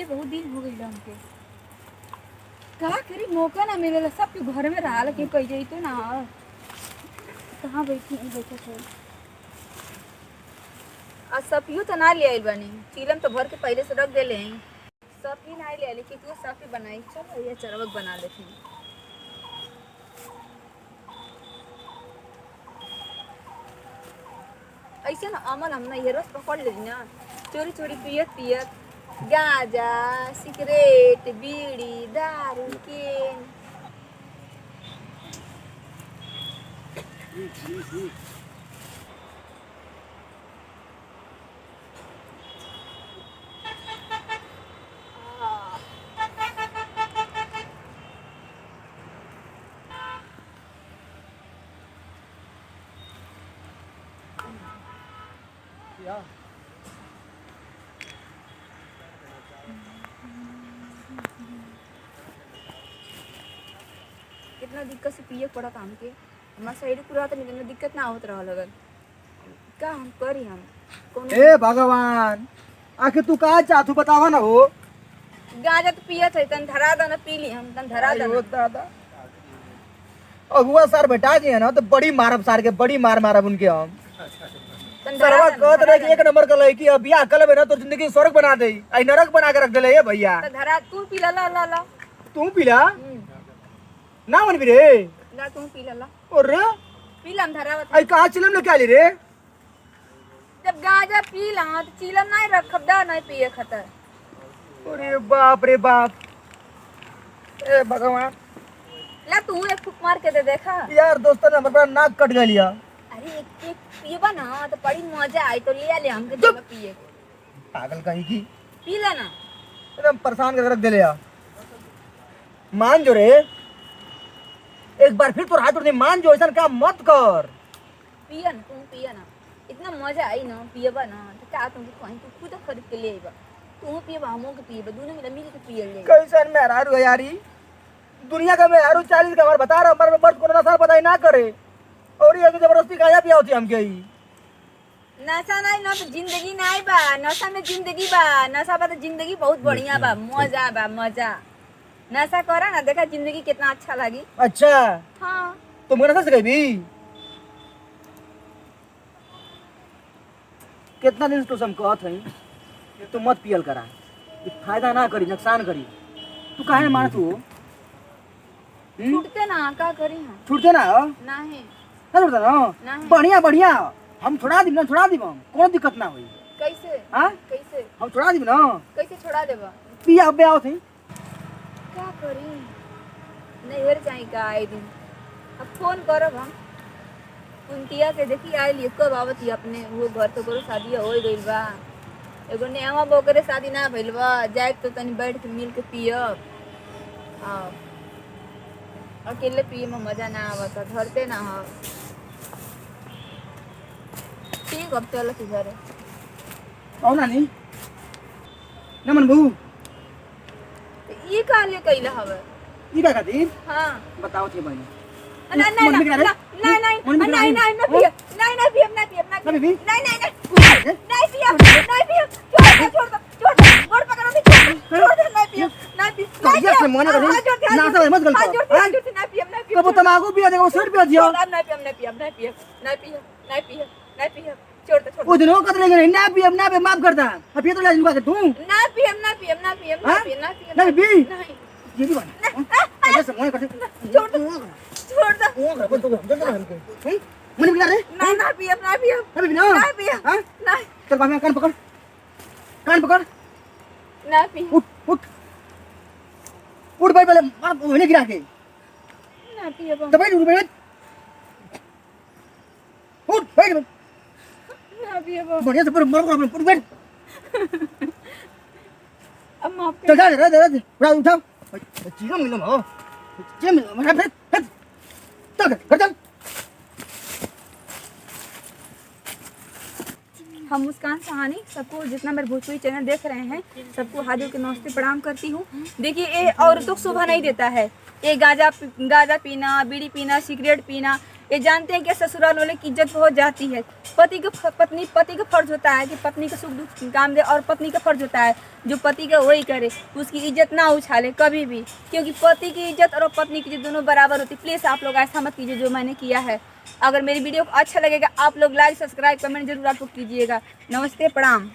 पहले बहुत दिन हो गई हमके का करी मौका ना मिलेला सब के घर में रहा लेकिन कह जाई तो ना कहाँ बैठे थे आज सपियो तो ना ले आइल बानी चीलम तो भर के पहले से रख देले हैं सपी ना ले आइल कितनी सपी बनाई चलो ये चरवक बना लेती हूँ ऐसे ना अमल हम ना ये रस पकड़ ले ना चोरी चोरी पियत पियत गांजा सिगरेट बीड़ी दारू केन कितना दिक्कत से पिए पड़ा काम के हमारा शरीर पूरा तो निकलने दिक्कत ना होत रहा लगन का हम करी हम ए भगवान आखिर तू का चाहतू बतावा ना हो गांजा तो पियत है तन धरा दो ना पी ली हम तन धरा दो दादा अगुआ सर बेटा जी है ना तो बड़ी मारब सार के बड़ी मारब उनके हम सरवा कहत रहे कि एक नंबर का लड़की अब बियाह कर लेबे ना तो जिंदगी स्वर्ग बना देई आई नरक बना के रख देले ए भैया तो धरा तू पी ला ला ला तू पीला ना मन भी रे ला तू पी ला और पी ला हम धरा आई कहां चिलम लेके आली रे जब गांजा पी ला तो चिलम नहीं रखब दा नहीं पिए खतर अरे बाप रे बाप ए भगवान ला तू एक फूक मार के दे देखा यार दोस्तों ने हमारा नाक कट गलिया अरे एक पिएबा ना तो बड़ी मजा आई तो ले ले हमके जगह पिए पागल कहीं की पी ला ना एकदम परेशान कर रख दे लिया मान जो रे एक बार फिर तो हाथ उठने मान जो ऐसा काम मत कर पिया ना तुम पिया ना इतना मजा आई ना पिएबा ना तो का तुम कहीं तू खुद खरीद के ले आइबा तू पिएबा हमो के पिएबा दोनों मिल के पिए ले कैसन मेहरारू है यारी दुनिया का मेहरारू 40 का बार बता रहा हमारे मर्द को नशा पता ही ना करे और ये जबरदस्ती काया पिया होती हमके ही नशा नहीं ना तो जिंदगी नहीं बा नशा में जिंदगी बा नशा बा तो जिंदगी बहुत बढ़िया बा मजा नशा करा ना देखा जिंदगी कितना अच्छा लगी अच्छा हाँ तुम नशा से गई भी कितना दिन तो हम कहत हई कि तू मत पियल करा ये फायदा ना करी नुकसान करी तू काहे मानत हो छूटते ना का करी हम छूटते ना हो नहीं ना छूटते ना नहीं बढ़िया बढ़िया हम छोड़ा दी हम कोनो दिक्कत ना होई कैसे हां कैसे हम छोड़ा दी ना कैसे छोड़ा देबा पिया अब आओ थी क्या करी नहीं हेर चाहिए का आए दिन अब फोन करब हम कुंतिया के देखी आइल कब आवत अपने वो घर तो करो शादी हो गइल बा एगो नेवा बोकरे शादी ना भइल बा जाए तो तनी बैठ के मिल के पियब हां अकेले पिए में मजा ना आवत धरते ना हो ठीक अब चलो तू घरे आओ ना नी नमन बहू ये का ले कइला हवे ई का खातिर हां बताओ थे भाई नहीं नहीं नहीं नहीं नहीं नहीं नहीं नहीं पिए नहीं नहीं पिए नहीं पिए नहीं बीबी नहीं नहीं नहीं पिए नहीं पिए छोड़ दो गोड़ पकड़ो नहीं छोड़ दे नहीं पिए नहीं पिए ये से मना कर ना सब मत गलत नहीं पिए कब तमाकू पिया देखो सिर पे दियो नहीं पिए नहीं पिए नहीं पिए नहीं पिए नहीं पिए नहीं पिए छोड़ दो वो दिनों कतले गए ना पिए माफ करता अब ये तो ले लूंगा तू ना पिए नहीं पिए नहीं पिए नहीं पिए नहीं पिए नहीं बी नहीं ये भी बना ऐसे मना कर छोड़ दो वो कर तो जल्दी कर मन बिला रे नहीं ना पिए नहीं पिए अभी ना नहीं पिए हां नहीं चल बाबा कान पकड़ नहीं पिए उठ भाई पहले मार होने गिरा के नहीं पिए तो भाई उठ भाई उठ भाई नहीं पिए बढ़िया से पर बैठ अब माफ चल जा उठा चीज़ मिलो हो चीज़ मिलो मैं फिर चल कर चल हम मुस्कान सहानी सबको जितना मेरे भोजपुरी चैनल देख रहे हैं सबको हाथ जोड़ के नमस्ते प्रणाम करती हूँ। देखिए ये औरतों को शोभा नहीं देता है ये गांजा पीना बीड़ी पीना सिगरेट पीना ये जानते हैं कि ससुराल वाले की इज्जत बहुत जाती है। पति का फर्ज होता है कि पत्नी का सुख दुख काम दे, और पत्नी का फर्ज होता है जो पति का वही करे, उसकी इज्जत ना उछाले कभी भी, क्योंकि पति की इज्जत और पत्नी की इज्जत दोनों बराबर होती है। प्लीज़ आप लोग ऐसा मत कीजिए जो मैंने किया है। अगर मेरी वीडियो को अच्छा लगेगा आप लोग लाइक सब्सक्राइब कमेंट जरूर आप लोग कीजिएगा। नमस्ते, प्रणाम।